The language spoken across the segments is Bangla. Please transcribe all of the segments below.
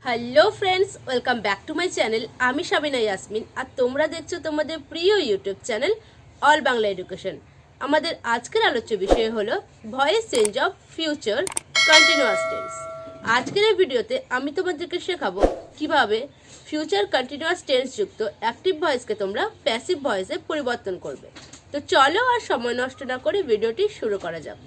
Hello friends, welcome back to my channel. আমি সাবিনা ইয়াসমিন আর তোমরা দেখছো তোমাদের প্রিয় YouTube channel all Bangla education. আমাদের আজকের আলোচ্য বিষয় হলো voice change of future continuous tense. আজকের এই ভিডিওতে আমি তোমাদেরকে শেখাবো কিভাবে ফিউচার কন্টিনিউয়াস টেন্স যুক্ত অ্যাক্টিভ ভয়েসকে তোমরা প্যাসিভ ভয়েসে পরিবর্তন করবে। তো চলো আর সময় নষ্ট না করে ভিডিওটি শুরু করা যাক।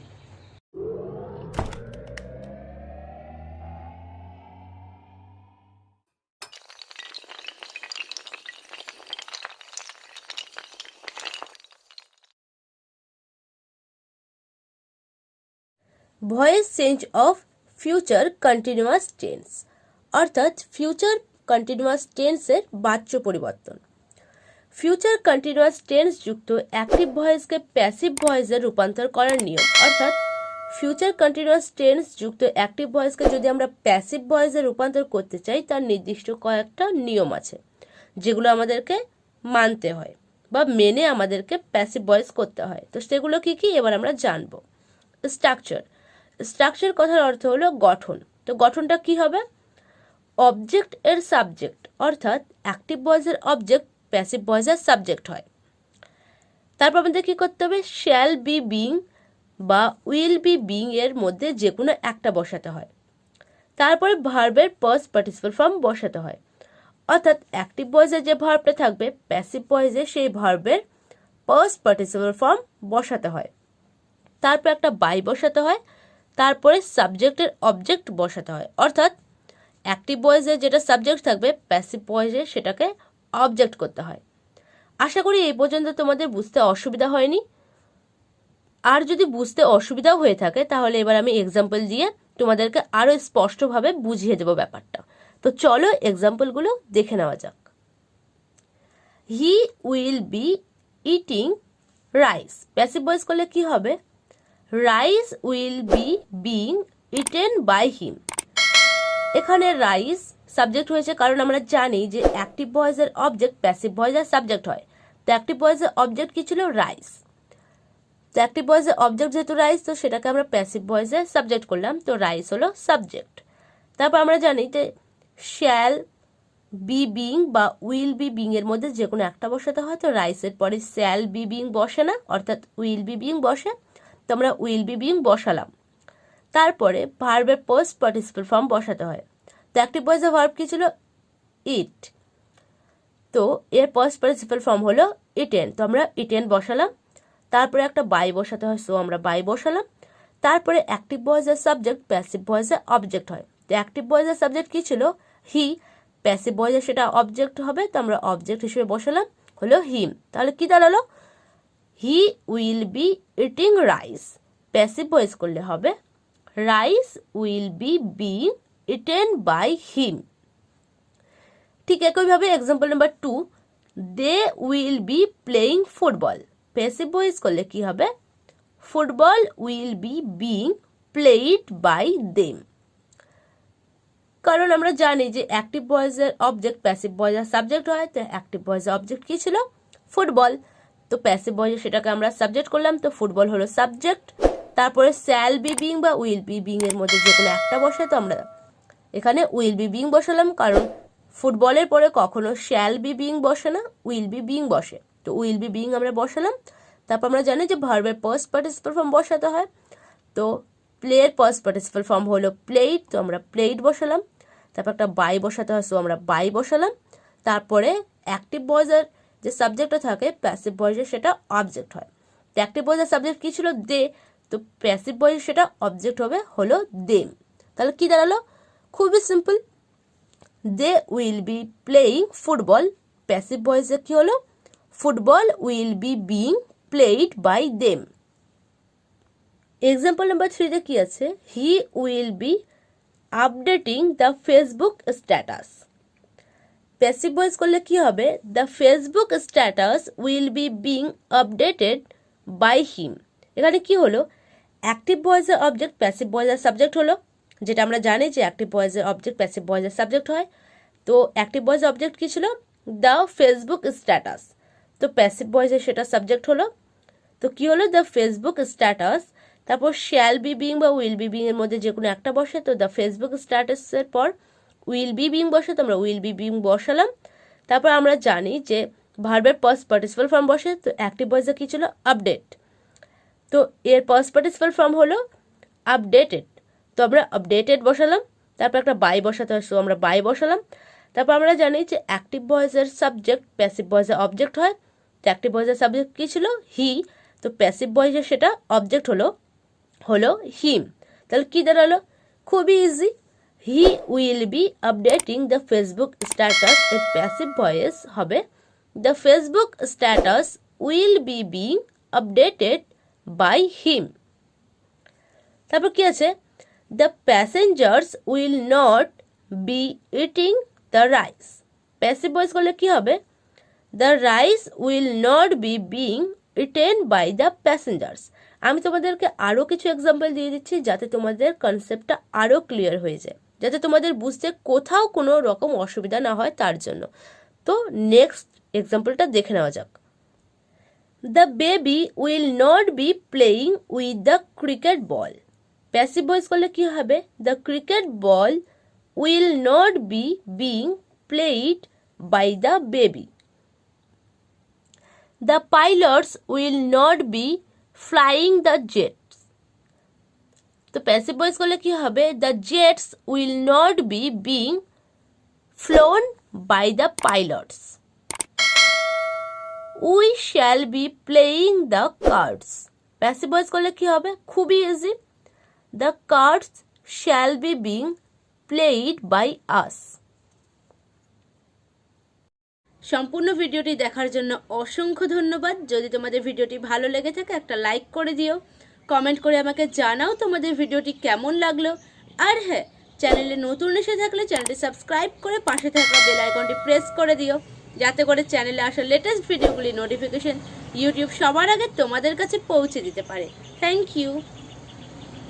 Voice change of future continuous tense অর্থাৎ ফিউচার কন্টিনিউয়াস টেন্সের বাচ্য পরিবর্তন। ফিউচার কন্টিনিউয়াস টেন্স যুক্ত অ্যাক্টিভ ভয়েসকে প্যাসিভ ভয়েসে রূপান্তর করার নিয়ম অর্থাৎ ফিউচার কন্টিনিউয়াস টেন্স যুক্ত অ্যাক্টিভ ভয়েসকে যদি আমরা প্যাসিভ ভয়েসে রূপান্তর করতে চাই তার নির্দিষ্ট কয়েকটা নিয়ম আছে যেগুলো আমাদেরকে মানতে হয় বা মেনে আমাদেরকে প্যাসিভ ভয়েস করতে হয়। তো সেগুলো কি কি এবার আমরা জানবো। স্ট্রাকচার কথার অর্থ হলো গঠন। তো গঠনটা কি হবে? অবজেক্ট এর সাবজেক্ট অর্থাৎ অ্যাক্টিভ ভয়েসের অবজেক্ট প্যাসিভ ভয়েসের সাবজেক্ট হয়। তারপর আমাদের কি করতে হবে? শ্যাল বি বিং বা উইল বি বিং এর মধ্যে যে কোনো একটা বসাতে হয়। তারপরে ভার্বের পাস্ট পার্টিসিপাল ফর্ম বসাতে হয় অর্থাৎ অ্যাক্টিভ ভয়েসে যে ভার্বটা থাকবে প্যাসিভ ভয়েসে সেই ভার্বের পাস্ট পার্টিসিপাল ফর্ম বসাতে হয়। তারপর একটা বাই বসাতে হয়। তারপরে সাবজেক্টের অবজেক্ট বসাতে হয় অর্থাৎ অ্যাক্টিভ ভয়েসে যেটা সাবজেক্ট থাকবে প্যাসিভ ভয়েসে সেটাকে অবজেক্ট করতে হয়। আশা করি এই পর্যন্ত তোমাদের বুঝতে অসুবিধা হয়নি। আর যদি বুঝতে অসুবিধাও হয়ে থাকে তাহলে এবার আমি এক্সাম্পল দিয়ে তোমাদেরকে আরও স্পষ্টভাবে বুঝিয়ে দেবো ব্যাপারটা। তো চলো এক্সাম্পলগুলো দেখে নেওয়া যাক। He will be eating rice. Passive voice করলে কি হবে? Rice will be being eaten by him. এখানে রাইস সাবজেক্ট হয়েছে কারণ আমরা জানি যে অ্যাক্টিভ ভয়েসের অবজেক্ট প্যাসিভ ভয়েসের সাবজেক্ট হয়। তো অ্যাক্টিভ ভয়েসের অবজেক্ট কি ছিল? রাইস। তো অ্যাক্টিভ ভয়েসের অবজেক্ট যেহেতু রাইস তো সেটাকে আমরা প্যাসিভ ভয়েসে সাবজেক্ট করলাম, তো রাইস হলো সাবজেক্ট। তারপর আমরা জানি যে শ্যাল বি বিং বা উইল বি বিং এর মধ্যে যে কোনো একটা বসাতে হয়। তো রাইসের পরে শ্যাল বি বিং বসে না অর্থাৎ উইল বি বিং বসে, তো আমরা উইল বি বিং বসালাম। তারপরে ভার্বের পোস্ট পার্টিসিপাল ফর্ম বসাতে হয়। তো অ্যাক্টিভ ভয়েসের ভার্ব কি ছিল? ইট। তো এর পোস্ট পার্টিসিপাল ফর্ম হলো ইটেন, তো আমরা ইটেন বসালাম। তারপরে একটা বাই বসাতে হয়, সো আমরা বাই বসালাম। তারপরে অ্যাক্টিভ ভয়েসের সাবজেক্ট প্যাসিভ ভয়েসের অবজেক্ট হয়। তো অ্যাক্টিভ ভয়েসের সাবজেক্ট কি ছিল? হি। প্যাসিভ ভয়েসে সেটা অবজেক্ট হবে, তো আমরা অবজেক্ট হিসেবে বসালাম হলো হিম। তাহলে কি দাঁড়ালো? He will be eating rice. Passive voice করলে হবে rice will be being eaten by him. ঠিক একইভাবে example number 2, they will be playing football. Passive voice করলে কি হবে? Football will be being played by them. কারণ আমরা জানি যে অ্যাক্টিভ ভয়েসের অবজেক্ট প্যাসিভ ভয়েসের সাবজেক্ট হয়। তো অ্যাক্টিভ ভয়েসের অবজেক্ট কি ছিল? ফুটবল। তো প্যাসিভ ভয়েসে সেটাকে আমরা সাবজেক্ট করলাম, তো ফুটবল হলো সাবজেক্ট। তারপরে শ্যাল বি বিং বা উইল বি বিং এর মধ্যে যে কোনো একটা বসে, তো আমরা এখানে উইল বি বিং বসালাম কারণ ফুটবলের পরে কখনো শ্যাল বি বিং বসে না, উইল বি বিং বসে। তো উইল বি বিং আমরা বসালাম। তারপর আমরা জানি যে ভার্বের পাস্ট পার্টিসিপাল ফর্ম বসাতে হয়। তো প্লের পাস্ট পার্টিসিপাল ফর্ম হলো প্লেইড, তো আমরা প্লেইড বসালাম। তারপর একটা বাই বসাতে হয়, সো আমরা বাই বসালাম। তারপরে অ্যাক্টিভ ভয়েসের যে সাবজেক্টটা থাকে প্যাসিভ ভয়েসে সেটা অবজেক্ট হয়। তো অ্যাক্টিভ ভয়েসের সাবজেক্ট কি ছিল? দে। তো প্যাসিভ ভয়েসে সেটা অবজেক্ট হবে হলো দেম। তাহলে কি দাঁড়ালো? খুবই simple, they will be playing football. Passive ভয়েসে কি হলো? Football will be being played by them. Example number 3 কি আছে? He will be updating the Facebook status. Passive voice করলে কি হবে? The Facebook status will be being updated by him. এখানে কি হলো? অ্যাক্টিভ ভয়েসের অবজেক্ট প্যাসিভ ভয়েসের সাবজেক্ট হলো, যেটা আমরা জানি যে অ্যাক্টিভ ভয়েসের অবজেক্ট প্যাসিভ ভয়েসের সাবজেক্ট হয়। তো অ্যাক্টিভ ভয়েসের অবজেক্ট কি ছিল? The Facebook status. তো প্যাসিভ ভয়েসে সেটা সাবজেক্ট হলো। তো কি হলো? The Facebook status. তারপর শ্যাল বি বিং বা উইল বি বিং এর মধ্যে যে কোনো একটা বসে, তো দ্য ফেসবুক স্ট্যাটাসের পর উইল বি বিং বসাতে আমরা উইল বি বিং বসালাম। তারপর আমরা জানি যে ভার্বের পাস্ট পার্টিসিপাল ফর্ম বসে, তো অ্যাক্টিভ ভয়েসে কী ছিল? আপডেট। তো এর পাস্ট পার্টিসিপাল ফর্ম হলো আপডেটেড, তো আমরা আপডেটেড বসালাম। তারপর একটা বাই বসাতে হয়, সো আমরা বাই বসালাম। তারপর আমরা জানি যে অ্যাক্টিভ ভয়েসের সাবজেক্ট প্যাসিভ ভয়েসের অবজেক্ট হয়। তো অ্যাক্টিভ ভয়েসের সাবজেক্ট কী ছিল? হি। তো প্যাসিভ ভয়েসের সেটা অবজেক্ট হলো হিম। তাহলে কী দাঁড়ালো? খুবই easy. He will be updating the Facebook status, এর প্যাসিভ ভয়েস হবে the Facebook status will be being updated by him. তারপর কি আছে? The passengers will not be eating the rice. Passive voice করলে কি হবে? The rice will not be being eaten by the passengers. আমি তোমাদেরকে আরও কিছু এক্সাম্পল দিয়ে দিচ্ছি যাতে তোমাদের কনসেপ্টটা আরও ক্লিয়ার হয়ে যায়, যাতে তোমাদের বুঝতে কোথাও কোনো রকম অসুবিধা না হয় তার জন্য। তো নেক্সট এক্সাম্পলটা দেখে নেওয়া যাক। The baby will not be playing with the cricket ball. Passive voice করলে কি হবে? The cricket ball will not be being played by the baby. The pilots will not be flying the jets. তো প্যাসিভ ভয়েস করলে কি হবে? The jets will not be being flown by the pilots. We shall be playing the cards. Passive voice করলে কি হবে? খুবই easy. The cards shall be being played by us. সম্পূর্ণ ভিডিওটি দেখার জন্য অসংখ্য ধন্যবাদ। যদি তোমাদের ভিডিওটি ভালো লেগে থাকে একটা লাইক করে দিও, কমেন্ট করে আমাকে জানাও তোমাদের ভিডিওটি কেমন লাগলো। আর হ্যাঁ, চ্যানেলে নতুন এসে থাকলে চ্যানেলটি সাবস্ক্রাইব করে পাশে থাকা বেল আইকনটি প্রেস করে দিও, যাতে করে চ্যানেলে আসা লেটেস্ট ভিডিওগুলি নোটিফিকেশন ইউটিউব সবার আগে তোমাদের কাছে পৌঁছে দিতে পারে। Thank you.